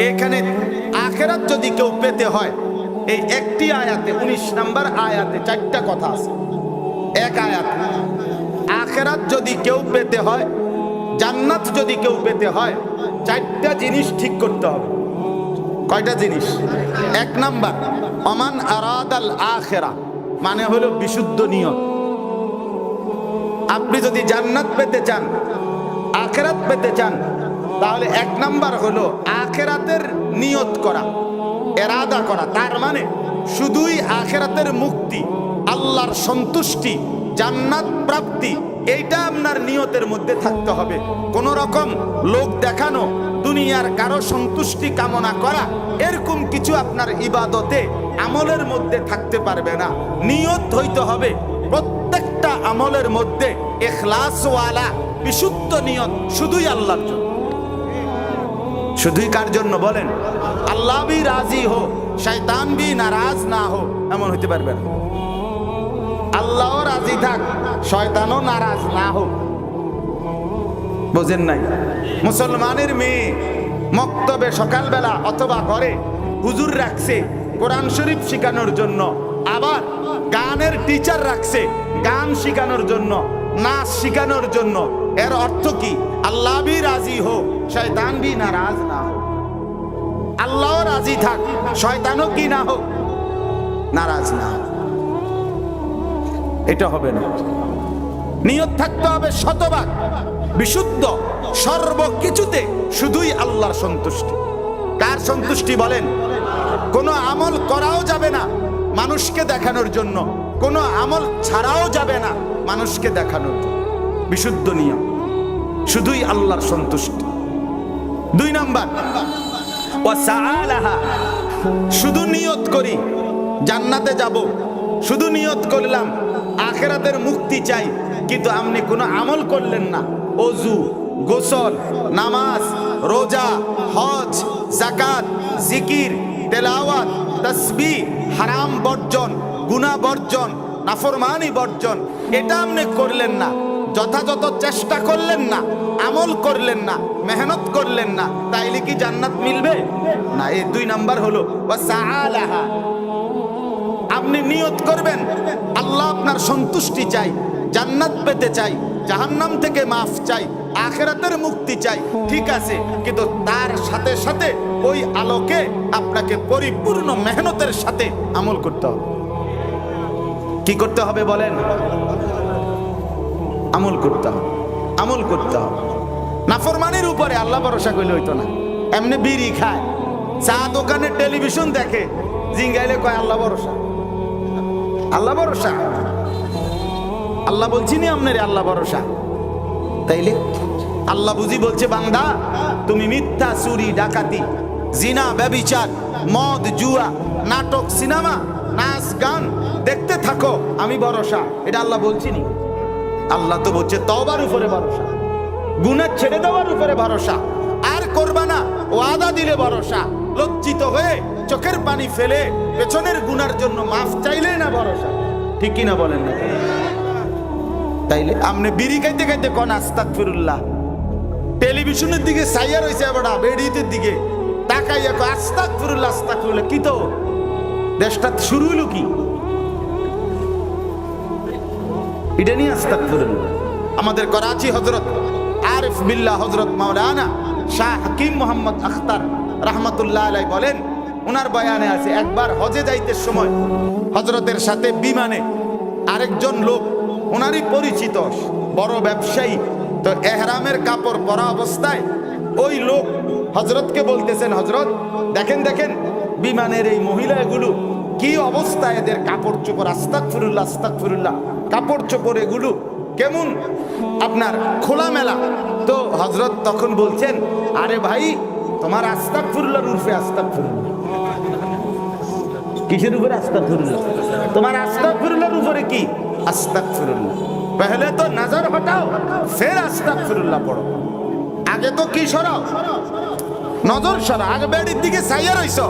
এখানে আখিরাত যদি কেউ পেতে হয়, এই একটি আয়াতে 19 নম্বর আয়াতে 4টা কথা আছে। এক আয়াত, আখিরাত যদি কেউ পেতে হয়, জান্নাত যদি কেউ পেতে হয়, 4টা জিনিস ঠিক করতে হবে। কয়টা জিনিস? 1 নাম্বার, ওমান আরাদাল আখিরা, মানে হলো বিশুদ্ধ নিয়ত। আপনি যদি জান্নাত পেতে চান, আখিরাত পেতে চান, তাহলে 1 নাম্বার হলো আখিরাতের নিয়ত করা, এরাদা করা। তার মানে শুধুই আখিরাতের মুক্তি, আল্লাহর সন্তুষ্টি, জান্নাত প্রাপ্তি, এইটা আপনার নিয়তের মধ্যে থাকতে হবে। কোন রকম লোক দেখানো, দুনিয়ার কারো সন্তুষ্টি কামনা করা, এরকম কিছু আপনার ইবাদতে আমলের মধ্যে থাকতে পারবে না। নিয়ত হইতে হবে প্রত্যেকটা আমলের মধ্যে ইখলাসওয়ালা, বিশুদ্ধ নিয়ত, শুধুই আল্লাহর জন্য। শুধুই কার জন্য বলেন? আল্লাহ ভি রাজি হো, শয়তান ভি নারাজ না হো, এমন হইতে পারবে না। আল্লাহও রাজি থাক, শয়তানও নারাজ না হোক। বুঝেন নাই? মুসলমানের মেয়ে মক্তবে সকালবেলা অথবা ঘরে হুজুর রাখছে কোরআন শরীফ শিখানোর জন্য, আবার গানের টিচার রাখছে গান শিখানোর জন্য, নাচ শিখানোর জন্য। এর অর্থ কি? আল্লাহ ভি রাজি হো, শয়তান ভি নারাজ না হোক। আল্লাহও রাজি থাক, শয়তানও কি না হোক, নারাজ না হোক। এটা হবে না। নিয়ত থাকতে হবে শতভাগ বিশুদ্ধ, সর্বকিছুতে শুধুই আল্লাহর সন্তুষ্টি। কার সন্তুষ্টি বলেন? কোনো আমল করাও যাবে না মানুষকে দেখানোর জন্য, কোনো আমল ছাড়াও যাবে না মানুষকে দেখানোর জন্য। বিশুদ্ধ নিয়ম, শুধুই আল্লাহর সন্তুষ্টি। 2 নাম্বার, ওয়াসাআলাহা, শুধু নিয়ত করি জান্নাতে যাব, শুধু নিয়ত করলাম আখিরাতের মুক্তি চাই, কিন্তু আপনি কোনো আমল করলেন না। ওযু, গোসল, নামাজ, রোজা, হজ, যাকাত, জিকির, তেলাওয়াত, তাসবিহ, হারাম বর্জন, গুনাহ বর্জন, নাফরমানি বর্জন, এটা আপনি করলেন না। যথাযথ চেষ্টা করলেন না, আমল করলেন না, মেহনত করলেন না, তাইলে কি জান্নাত মিলবে না? এই 2 নাম্বার হলো ওয়াসাআলাহা। আপনি নিয়ত করবেন আল্লাহ আপনার সন্তুষ্টি চাই, জান্নাত পেতে চাই, জাহান্নাম থেকে মাফ চাই, আখিরাতের মুক্তি চাই, ঠিক আছে, কিন্তু তার সাথে সাথে ওই আলোকে আপনাকে পরিপূর্ণ মেহনতের সাথে আমল করতে হবে। কি করতে হবে বলেন? আমল করতে হবে, আমল করতে হবে। নাফরমানির উপরে আল্লাহ ভরসা করলে হইতো না। এমনি বিড়ি খায়, চা দোকানে টেলিভিশন দেখে, জিঙ্গাইলে কয় আল্লাহ ভরসা, আল্লাহ ভরসা। আল্লাহ বলছি নি আপনারে আল্লাহ ভরসা? তাইলে আল্লাহ বুঝি বলছে, বান্দা তুমি মিথ্যা, চুরি, ডাকাতি, জিনা, ব্যভিচার, মদ, জুয়া, নাটক, সিনেমা, নাচ, গান দেখতে থাকো, আমি ভরসা। এটা আল্লাহ বলছি নি? আল্লাহ তো বলছে তওবার উপরে ভরসা, গুনাহ ছেড়ে দেওয়ার উপরে ভরসা, আর করবা না, ওয়াদা দিলে ভরসা, লজ্জিত হয়ে চোখের পানি ফেলে পেছনের গুনার জন্য মাফ চাইলে না ভরসা। ঠিক কিনা বলেন না? তাইলে আপনি বিড়ি খাইতে খাইতে কোন আস্তাগফিরুল্লাহ, টেলিভিশনের দিকে চাইয়া রয়েছে, বড়া বেড়িতের দিকে তাকাইয়া কো আস্তাগফিরুল্লাহ, আস্তাগফিরুল্লাহ। কি তো দেশটা শুরু হইল কি? এটা নিয়ে আস্তাগফিরুল্লাহ। আমাদের করাচি হযরত আরিফ বিল্লাহ হযরত মাওলানা শাহ হাকিম মোহাম্মদ আখতার রাহমাতুল্লাহ আলাইহি বলেন, ওনার বয়ানে আছে, একবার হজে যাইতে সময় হযরতের সাথে বিমানে আরেকজন লোক, ওনারই পরিচিত বড় ব্যবসায়ী, তো এহরামের কাপড় পরা অবস্থায় ওই লোক হযরতকে বলতেছেন, হযরত দেখেন দেখেন বিমানের এই মহিলাগুলো কি অবস্থা, এদের কাপড় চোপড়, আস্তাগফিরুল্লাহ, আস্তাগফিরুল্লাহ, কাপড় চোপড় এগুলো কেমন আপনার খোলামেলা। তো হযরত তখন বলছেন, আরে ভাই তোমার আস্তাগফিরুল্লাহর উর্ফে আস্তাগফিরুল্লাহ। কিসের উপরে আস্তাগফিরুল্লাহ? তোমার আস্তাগফিরুল্লাহর উপরে কি আস্তাগফিরুল্লাহ? পহলে তো নজর হটাও, ফের আস্তাগফিরুল্লাহ পড়ো। আগে তো কি সরাও, নজর সরাও। আগে বেড়ির দিকে চাইয়া রইছো,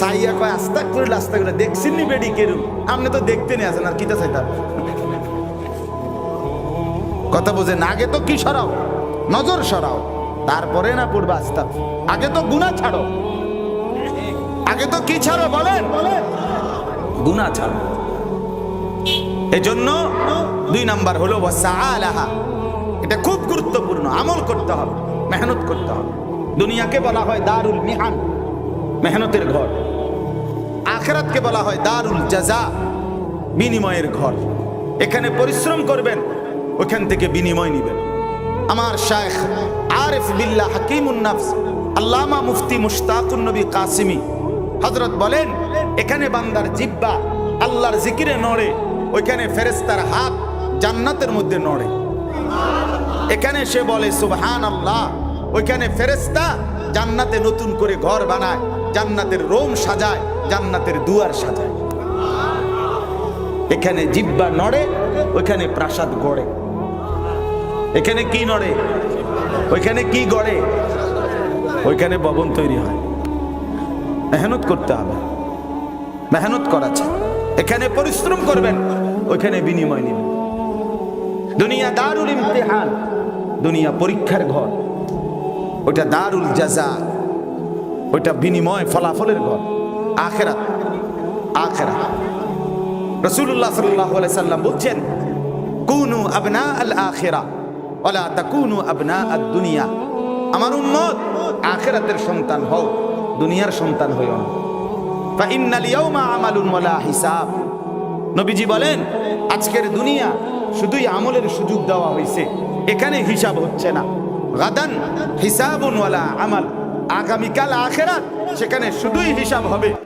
চাইয়া কয় আস্তাগফিরুল্লাহ, আস্তাগফিরুল্লাহ। দেখছেন নি বেড়ি কেরম? আপনি তো দেখতে নিয়ে আসেন, আর কিটা চাইতাম? কথা বোঝেন? আগে তো কি সরাও, নজর সরাও, তারপরে না পড়বা আস্তাগফির। আগে তো গুনাহ ছাড়ো, আগে তো কি ছাড়ো বলেন? গুনাহ ছাড়ো। এজন্য 2 নাম্বার হলো ওয়াসাআলাহা। এটা খুব গুরুত্বপূর্ণ, আমল করতে হবে, মেহনত করতে হবে। দুনিয়াকে বলা হয় দারুল মিহান, মেহনতের ঘর। আখিরাতকে বলা হয় দারুল জাযা, বিনিময়ের ঘর। এখানে পরিশ্রম করবেন, ওখান থেকে বিনিময় নেবেন। আমার শায়েখ আরিফ বিল্লাহ হাকিমুন নফস আল্লামা মুফতি মুশতাকুন নবী কাসিমি হযরত বলেন, এখানে বান্দার জিহ্বা আল্লাহর জিকিরে নড়ে, ওইখানে ফেরেশতার হাত জান্নাতের মধ্যে নড়ে। এখানে সে বলে সুবহানাল্লাহ, ওইখানে ফেরেশতা জান্নাতে নতুন করে ঘর বানায়, জান্নাতের রোম সাজায়, জান্নাতের দুয়ার সাজায়। এখানে জিহ্বা নড়ে, ওইখানে প্রাসাদ গড়ে। এখানে কি নড়ে, ওইখানে কি গড়ে? ওইখানে ভবন তৈরি হয়। মেহনত করতে হবে, মেহনত করা চাই। এখানে পরিশ্রম করবেন, ওইখানে বিনিময় নেবেন। দুনিয়া দারুল ইমতিহান, দুনিয়া পরীক্ষার ঘর। ওইটা দারুল জাযা, ওইটা বিনিময় ফলাফলের ঘর। আখিরাত, আখিরাত। রাসূলুল্লাহ সাল্লাল্লাহু আলাইহি সাল্লাম বলছেন, কুনু আবনা আল আখিরা ওয়ালা তাকুনু আবনা আদ দুনিয়া। আমার উম্মত আখিরাতের সন্তান হও, দুনিয়ার সন্তান হইও না। ফা ইন্নাল ইয়াওমা আমালুন ওয়ালা হিসাব। নবীজি বলেন, আজকের দুনিয়া শুধুই আমলের সুযোগ দেওয়া হয়েছে, এখানে হিসাব হচ্ছে না। গাদান হিসাবুন ওয়ালা আমাল, আগামীকাল আখিরাত, সেখানে শুধুই হিসাব হবে।